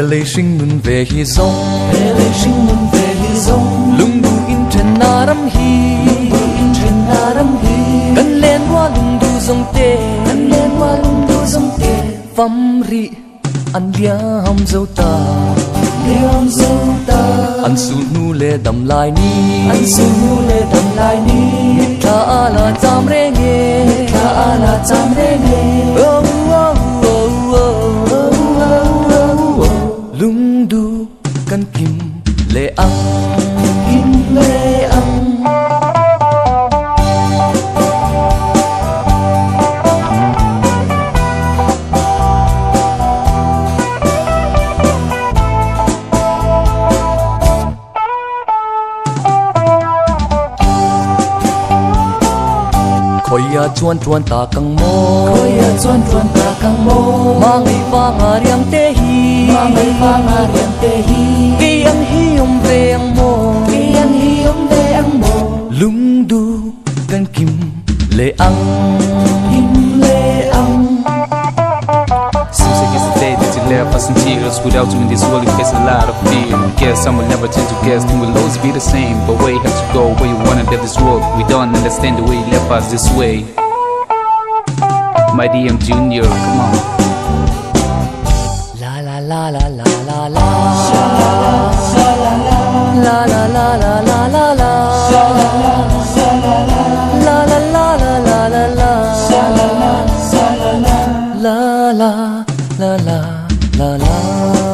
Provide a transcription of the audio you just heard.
Lê sinh nun về hi zong, lê sinh nun về hi zong. Lung du in trên na ram hi, in trên na ram hi. Kan len wa lung du zong te, kan len wa lung du zong te. Vam ri an liam zo ta, liam zo ta. An su nu le dam lai ni, an su nu le dam lai ni. Tha ala cham re nge, tha ala cham re nge. Oh oh oh oh. Lung du kan kim le ang, kim le ang. Khoi ya chuan chuan ta kang mo, khoi ya chuan chuan ta kang mo. Mang ai va nga riam te hi, mang ai va nga riam te hi. Ki ang hi ve ang mo, ki ang hi ve ang mo. Lung du kan kim le ang, kim le ang. Seems like it's the day that you left us in tears. Without you in this world, you face a lot of fear. Guess some will never change to guess, things will always be the same. But where you have to go, where you wanna live this world, we don't understand the way you left us this way. My DM Junior, come on. La la la la la la la. La la la la la la la. La la la la la la la. La la la la la la la.